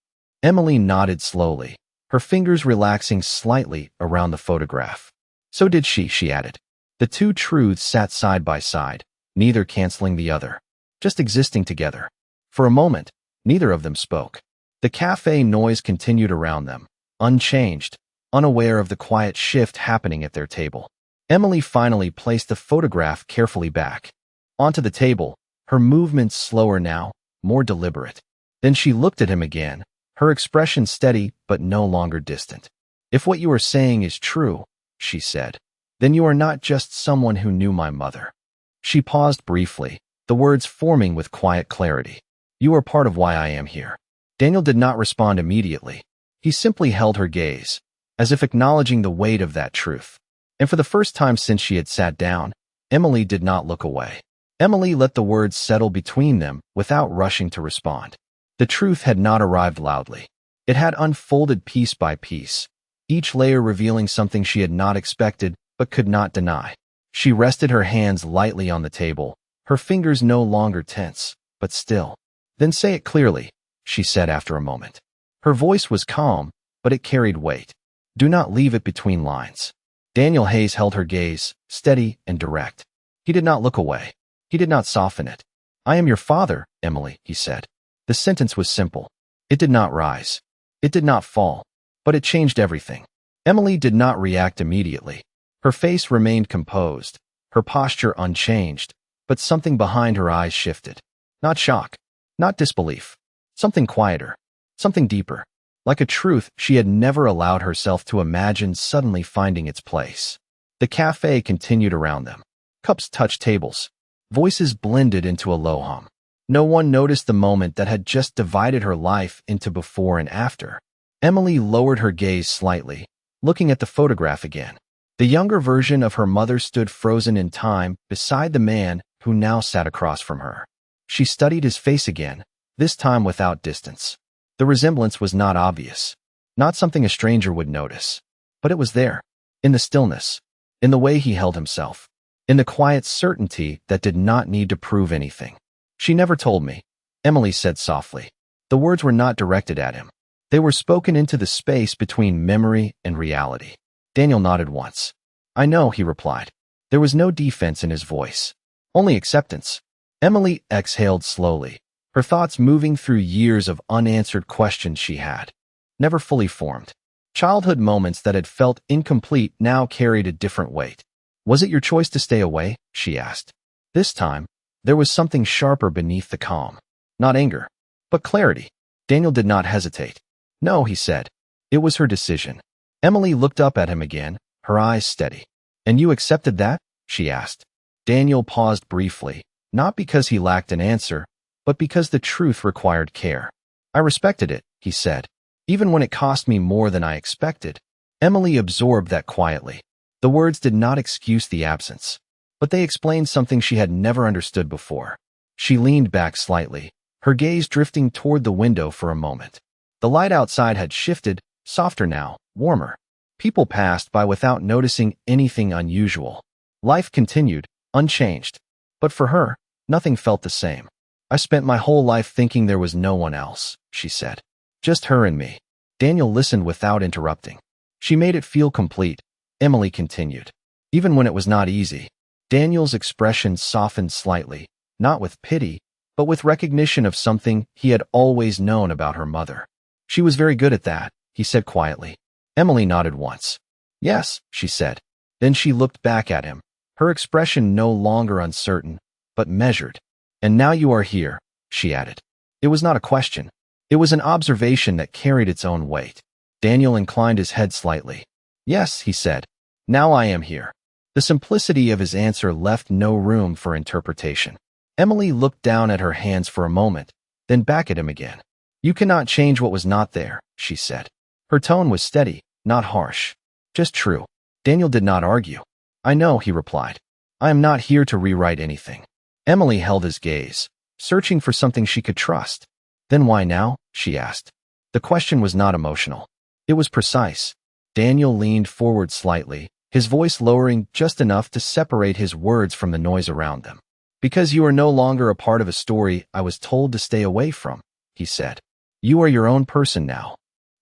Emily nodded slowly, her fingers relaxing slightly around the photograph. So did she added. The two truths sat side by side, neither canceling the other, just existing together. For a moment, neither of them spoke. The cafe noise continued around them, unchanged, unaware of the quiet shift happening at their table. Emily finally placed the photograph carefully back onto the table, her movements slower now, more deliberate. Then she looked at him again, her expression steady but no longer distant. If what you are saying is true, she said, then you are not just someone who knew my mother. She paused briefly, the words forming with quiet clarity. You are part of why I am here. Daniel did not respond immediately. He simply held her gaze, as if acknowledging the weight of that truth. And for the first time since she had sat down, Emily did not look away. Emily let the words settle between them without rushing to respond. The truth had not arrived loudly. It had unfolded piece by piece, each layer revealing something she had not expected but could not deny. She rested her hands lightly on the table, her fingers no longer tense, but still. Then say it clearly, she said after a moment. Her voice was calm, but it carried weight. Do not leave it between lines. Daniel Hayes held her gaze, steady and direct. He did not look away. He did not soften it. I am your father, Emily, he said. The sentence was simple. It did not rise. It did not fall. But it changed everything. Emily did not react immediately. Her face remained composed, her posture unchanged, but something behind her eyes shifted. Not shock, not disbelief. Something quieter, something deeper. Like a truth she had never allowed herself to imagine suddenly finding its place. The cafe continued around them. Cups touched tables. Voices blended into a low hum. No one noticed the moment that had just divided her life into before and after. Emily lowered her gaze slightly, looking at the photograph again. The younger version of her mother stood frozen in time beside the man who now sat across from her. She studied his face again, this time without distance. The resemblance was not obvious, not something a stranger would notice, but it was there, in the stillness, in the way he held himself, in the quiet certainty that did not need to prove anything. She never told me, Emily said softly. The words were not directed at him. They were spoken into the space between memory and reality. Daniel nodded once. I know, he replied. There was no defense in his voice, only acceptance. Emily exhaled slowly, her thoughts moving through years of unanswered questions she had never fully formed. Childhood moments that had felt incomplete now carried a different weight. Was it your choice to stay away? She asked. This time, there was something sharper beneath the calm. Not anger, but clarity. Daniel did not hesitate. No, he said. It was her decision. Emily looked up at him again, her eyes steady. And you accepted that? She asked. Daniel paused briefly, not because he lacked an answer, but because the truth required care. I respected it, he said, even when it cost me more than I expected. Emily absorbed that quietly. The words did not excuse the absence, but they explained something she had never understood before. She leaned back slightly, her gaze drifting toward the window for a moment. The light outside had shifted, softer now, warmer. People passed by without noticing anything unusual. Life continued, unchanged. But for her, nothing felt the same. I spent my whole life thinking there was no one else, she said. Just her and me. Daniel listened without interrupting. She made it feel complete, Emily continued. Even when it was not easy. Daniel's expression softened slightly, not with pity, but with recognition of something he had always known about her mother. She was very good at that, he said quietly. Emily nodded once. Yes, she said. Then she looked back at him, her expression no longer uncertain, but measured. And now you are here, she added. It was not a question. It was an observation that carried its own weight. Daniel inclined his head slightly. Yes, he said. Now I am here. The simplicity of his answer left no room for interpretation. Emily looked down at her hands for a moment, then back at him again. You cannot change what was not there, she said. Her tone was steady, not harsh. Just true. Daniel did not argue. I know, he replied. I am not here to rewrite anything. Emily held his gaze, searching for something she could trust. Then why now? She asked. The question was not emotional. It was precise. Daniel leaned forward slightly, his voice lowering just enough to separate his words from the noise around them. Because you are no longer a part of a story I was told to stay away from, he said. You are your own person now.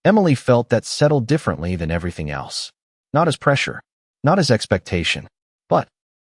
Emily felt that settled differently than everything else. Not as pressure, not as expectation, but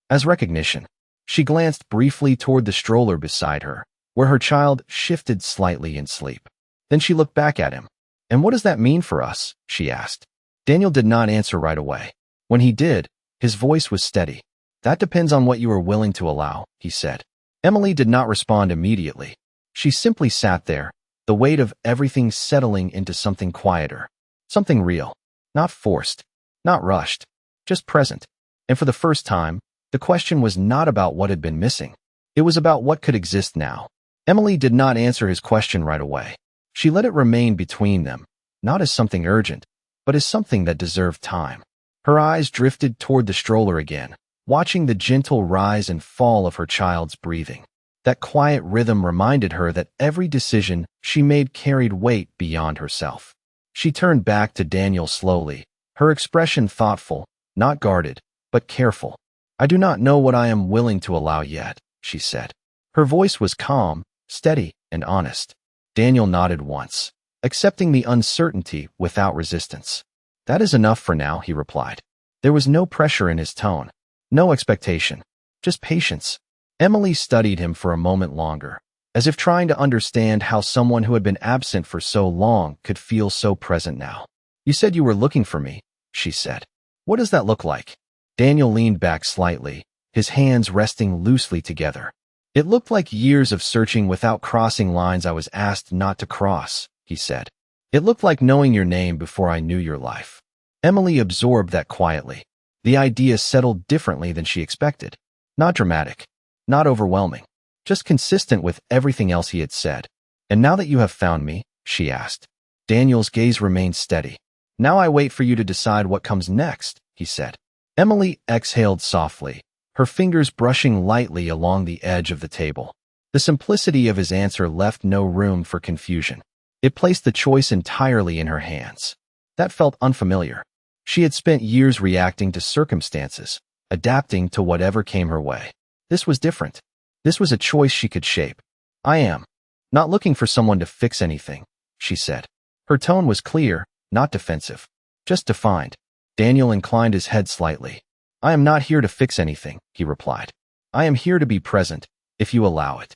as recognition. She glanced briefly toward the stroller beside her, where her child shifted slightly in sleep. Then she looked back at him. And what does that mean for us? She asked. Daniel did not answer right away. When he did, his voice was steady. That depends on what you are willing to allow, he said. Emily did not respond immediately. She simply sat there, the weight of everything settling into something quieter, something real, not forced, not rushed, just present. And for the first time, the question was not about what had been missing. It was about what could exist now. Emily did not answer his question right away. She let it remain between them, not as something urgent, but as something that deserved time. Her eyes drifted toward the stroller again, watching the gentle rise and fall of her child's breathing. That quiet rhythm reminded her that every decision she made carried weight beyond herself. She turned back to Daniel slowly, her expression thoughtful, not guarded, but careful. I do not know what I am willing to allow yet, she said. Her voice was calm, steady, and honest. Daniel nodded once, accepting the uncertainty without resistance. That is enough for now, he replied. There was no pressure in his tone, no expectation, just patience. Emily studied him for a moment longer, as if trying to understand how someone who had been absent for so long could feel so present now. You said you were looking for me, she said. What does that look like? Daniel leaned back slightly, his hands resting loosely together. It looked like years of searching without crossing lines I was asked not to cross, he said. It looked like knowing your name before I knew your life. Emily absorbed that quietly. The idea settled differently than she expected. Not dramatic, not overwhelming, just consistent with everything else he had said. And now that you have found me, she asked. Daniel's gaze remained steady. Now I wait for you to decide what comes next, he said. Emily exhaled softly, her fingers brushing lightly along the edge of the table. The simplicity of his answer left no room for confusion. It placed the choice entirely in her hands. That felt unfamiliar. She had spent years reacting to circumstances, adapting to whatever came her way. This was different. This was a choice she could shape. I am not looking for someone to fix anything, she said. Her tone was clear, not defensive, just defined. Daniel inclined his head slightly. I am not here to fix anything, he replied. I am here to be present, if you allow it.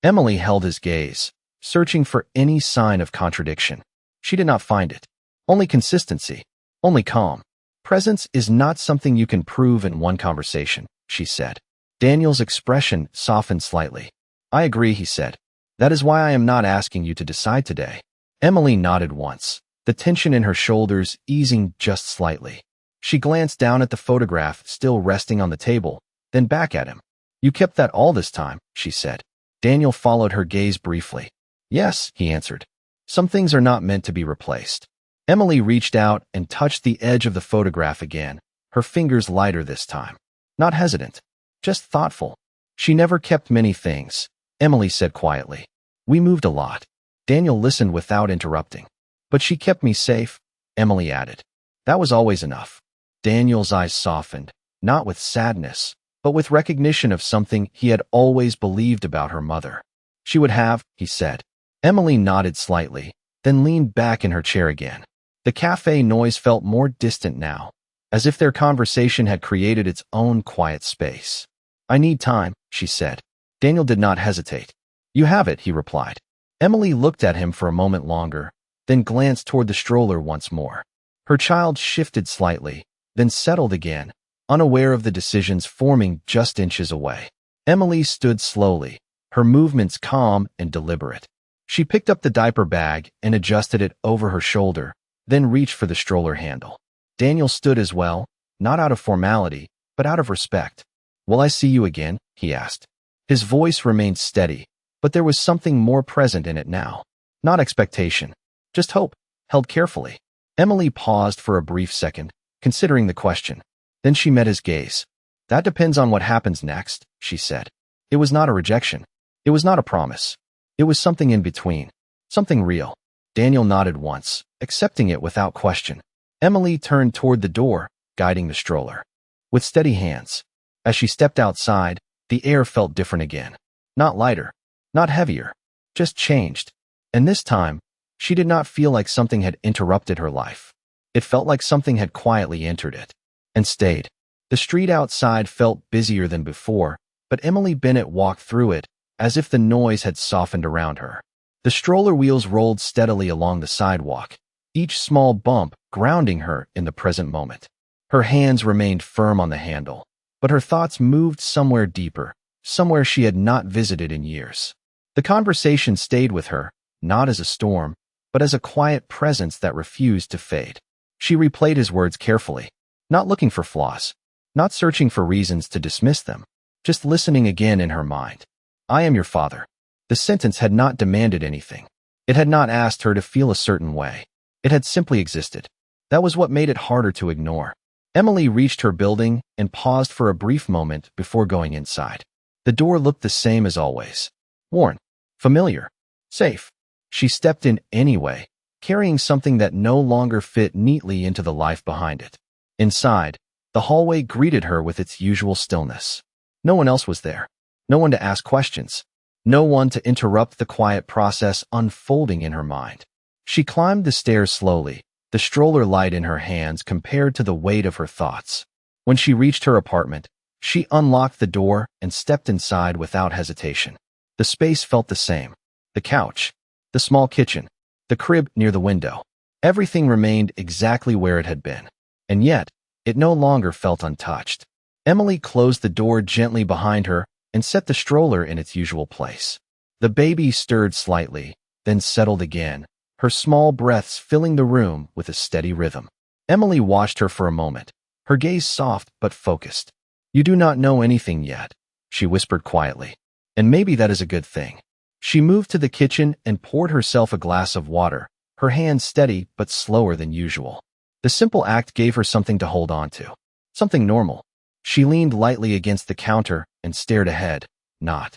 Emily held his gaze, searching for any sign of contradiction. She did not find it. Only consistency. Only calm. Presence is not something you can prove in one conversation, she said. Daniel's expression softened slightly. I agree, he said. That is why I am not asking you to decide today. Emily nodded once, the tension in her shoulders easing just slightly. She glanced down at the photograph still resting on the table, then back at him. You kept that all this time, she said. Daniel followed her gaze briefly. Yes, he answered. Some things are not meant to be replaced. Emily reached out and touched the edge of the photograph again, her fingers lighter this time. Not hesitant, just thoughtful. She never kept many things, Emily said quietly. We moved a lot. Daniel listened without interrupting. But she kept me safe, Emily added. That was always enough. Daniel's eyes softened, not with sadness, but with recognition of something he had always believed about her mother. She would have, he said. Emily nodded slightly, then leaned back in her chair again. The cafe noise felt more distant now, as if their conversation had created its own quiet space. I need time, she said. Daniel did not hesitate. You have it, he replied. Emily looked at him for a moment longer, then glanced toward the stroller once more. Her child shifted slightly, then settled again, unaware of the decisions forming just inches away. Emily stood slowly, her movements calm and deliberate. She picked up the diaper bag and adjusted it over her shoulder, then reached for the stroller handle. Daniel stood as well, not out of formality, but out of respect. Will I see you again? He asked. His voice remained steady, but there was something more present in it now. Not expectation, just hope, held carefully. Emily paused for a brief second, considering the question. Then she met his gaze. That depends on what happens next, she said. It was not a rejection. It was not a promise. It was something in between. Something real. Daniel nodded once, accepting it without question. Emily turned toward the door, guiding the stroller. With steady hands. As she stepped outside, the air felt different again. Not lighter, not heavier, just changed. And this time, she did not feel like something had interrupted her life. It felt like something had quietly entered it and stayed. The street outside felt busier than before, but Emily Bennett walked through it as if the noise had softened around her. The stroller wheels rolled steadily along the sidewalk, each small bump grounding her in the present moment. Her hands remained firm on the handle, but her thoughts moved somewhere deeper, somewhere she had not visited in years. The conversation stayed with her, not as a storm, but as a quiet presence that refused to fade. She replayed his words carefully, not looking for flaws, not searching for reasons to dismiss them, just listening again in her mind. I am your father. The sentence had not demanded anything. It had not asked her to feel a certain way. It had simply existed. That was what made it harder to ignore. Emily reached her building and paused for a brief moment before going inside. The door looked the same as always. Worn, familiar, safe. She stepped in anyway, carrying something that no longer fit neatly into the life behind it. Inside, the hallway greeted her with its usual stillness. No one else was there. No one to ask questions. No one to interrupt the quiet process unfolding in her mind. She climbed the stairs slowly, the stroller light in her hands compared to the weight of her thoughts. When she reached her apartment, she unlocked the door and stepped inside without hesitation. The space felt the same. The couch, the small kitchen, the crib near the window. Everything remained exactly where it had been. And yet, it no longer felt untouched. Emily closed the door gently behind her and set the stroller in its usual place. The baby stirred slightly, then settled again, her small breaths filling the room with a steady rhythm. Emily watched her for a moment, her gaze soft but focused. You do not know anything yet, she whispered quietly. And maybe that is a good thing. She moved to the kitchen and poured herself a glass of water, her hands steady but slower than usual. The simple act gave her something to hold on to. Something normal. She leaned lightly against the counter and stared ahead, not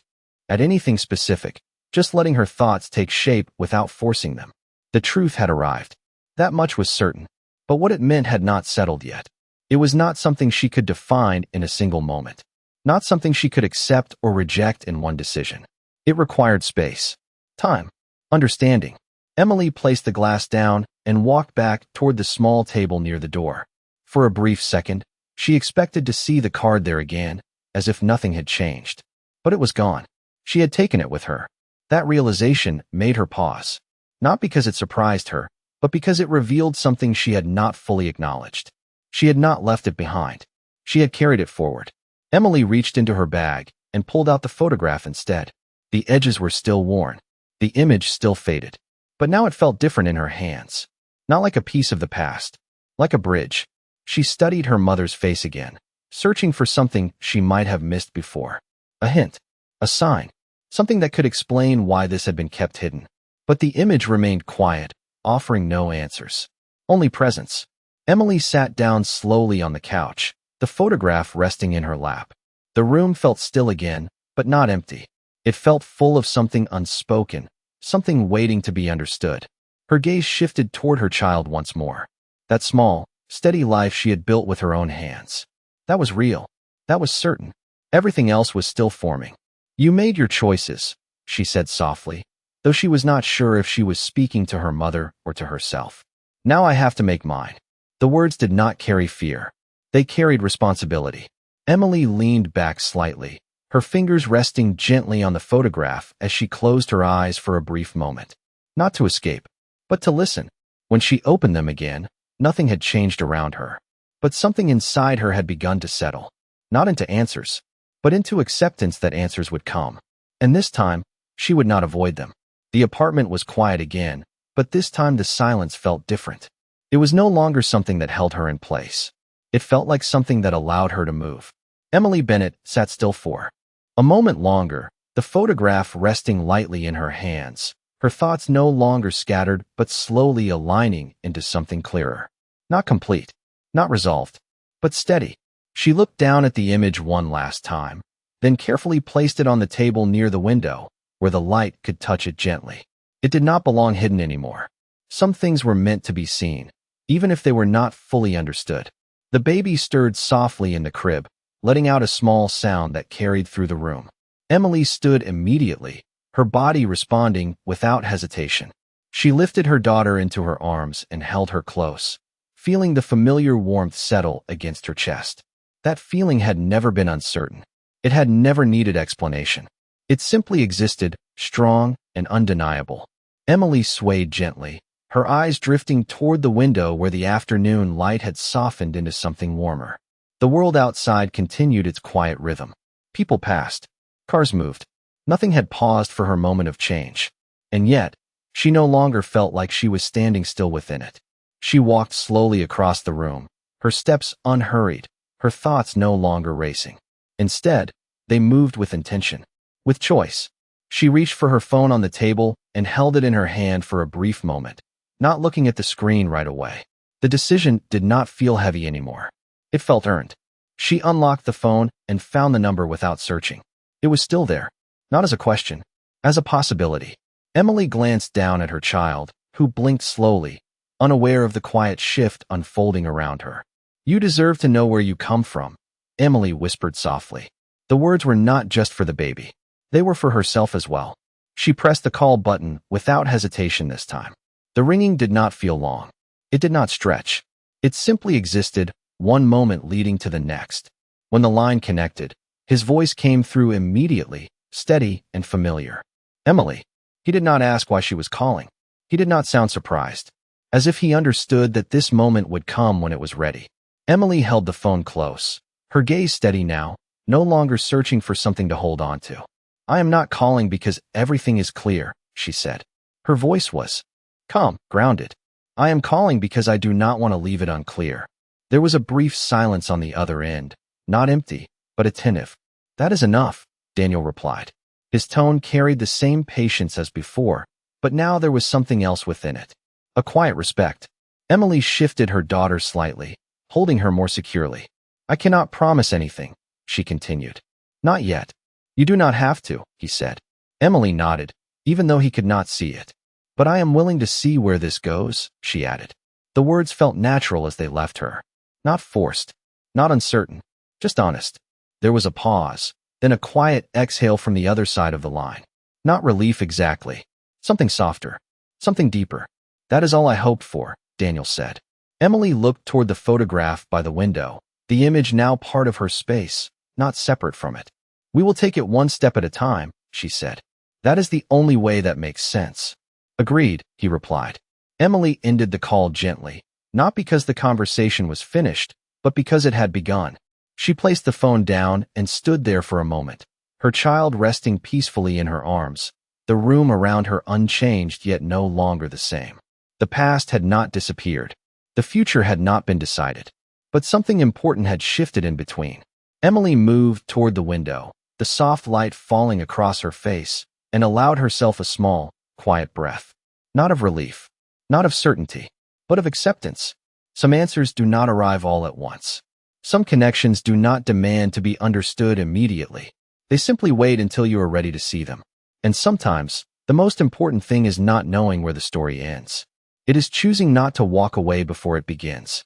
at anything specific, just letting her thoughts take shape without forcing them. The truth had arrived. That much was certain. But what it meant had not settled yet. It was not something she could define in a single moment. Not something she could accept or reject in one decision. It required space, time, understanding. Emily placed the glass down and walked back toward the small table near the door. For a brief second, she expected to see the card there again, as if nothing had changed. But it was gone. She had taken it with her, That realization made her pause. Not because it surprised her, but because it revealed something she had not fully acknowledged. She had not left it behind. She had carried it forward. Emily reached into her bag and pulled out the photograph instead. The edges were still worn. The image still faded. But now it felt different in her hands. Not like a piece of the past. Like a bridge. She studied her mother's face again, searching for something she might have missed before. A hint. A sign. Something that could explain why this had been kept hidden. But the image remained quiet, offering no answers. Only presence. Emily sat down slowly on the couch, the photograph resting in her lap. The room felt still again, but not empty. It felt full of something unspoken, something waiting to be understood. Her gaze shifted toward her child once more. That small, steady life she had built with her own hands. That was real. That was certain. Everything else was still forming. "You made your choices," she said softly, though she was not sure if she was speaking to her mother or to herself. "Now I have to make mine." The words did not carry fear. They carried responsibility. Emily leaned back slightly, her fingers resting gently on the photograph as she closed her eyes for a brief moment. Not to escape, but to listen. When she opened them again, nothing had changed around her. But something inside her had begun to settle. Not into answers, but into acceptance that answers would come. And this time, she would not avoid them. The apartment was quiet again, but this time the silence felt different. It was no longer something that held her in place. It felt like something that allowed her to move. Emily Bennett sat still for a moment longer, the photograph resting lightly in her hands, her thoughts no longer scattered but slowly aligning into something clearer. Not complete, not resolved, but steady. She looked down at the image one last time, then carefully placed it on the table near the window, where the light could touch it gently. It did not belong hidden anymore. Some things were meant to be seen, even if they were not fully understood. The baby stirred softly in the crib, letting out a small sound that carried through the room. Emily stood immediately, her body responding without hesitation. She lifted her daughter into her arms and held her close, feeling the familiar warmth settle against her chest. That feeling had never been uncertain. It had never needed explanation. It simply existed, strong and undeniable. Emily swayed gently, her eyes drifting toward the window where the afternoon light had softened into something warmer. The world outside continued its quiet rhythm. People passed. Cars moved. Nothing had paused for her moment of change. And yet, she no longer felt like she was standing still within it. She walked slowly across the room, her steps unhurried, her thoughts no longer racing. Instead, they moved with intention, with choice. She reached for her phone on the table and held it in her hand for a brief moment, not looking at the screen right away. The decision did not feel heavy anymore. It felt earned. She unlocked the phone and found the number without searching. It was still there, not as a question, as a possibility. Emily glanced down at her child, who blinked slowly, unaware of the quiet shift unfolding around her. "You deserve to know where you come from," Emily whispered softly. The words were not just for the baby. They were for herself as well. She pressed the call button without hesitation this time. The ringing did not feel long. It did not stretch. It simply existed, one moment leading to the next. When the line connected, his voice came through immediately, steady and familiar. "Emily." He did not ask why she was calling. He did not sound surprised, as if he understood that this moment would come when it was ready. Emily held the phone close, her gaze steady now, no longer searching for something to hold on to. "I am not calling because everything is clear," she said. Her voice was calm, grounded. "I am calling because I do not want to leave it unclear." There was a brief silence on the other end, not empty, but attentive. "That is enough," Daniel replied. His tone carried the same patience as before, but now there was something else within it. A quiet respect. Emily shifted her daughter slightly, holding her more securely. "I cannot promise anything," she continued. "Not yet." "You do not have to," he said. Emily nodded, even though he could not see it. "But I am willing to see where this goes," she added. The words felt natural as they left her. Not forced, not uncertain, just honest. There was a pause, then a quiet exhale from the other side of the line. Not relief exactly. Something softer. Something deeper. "That is all I hoped for," Daniel said. Emily looked toward the photograph by the window, the image now part of her space, not separate from it. "We will take it one step at a time," she said. That is the only way that makes sense. Agreed, he replied. Emily ended the call gently, not because the conversation was finished, but because it had begun. She placed the phone down and stood there for a moment, her child resting peacefully in her arms, the room around her unchanged yet no longer the same. The past had not disappeared. The future had not been decided. But something important had shifted in between. Emily moved toward the window, the soft light falling across her face, and allowed herself a small, quiet breath. Not of relief, not of certainty, but of acceptance. Some answers do not arrive all at once. Some connections do not demand to be understood immediately. They simply wait until you are ready to see them. And sometimes, the most important thing is not knowing where the story ends. It is choosing not to walk away before it begins.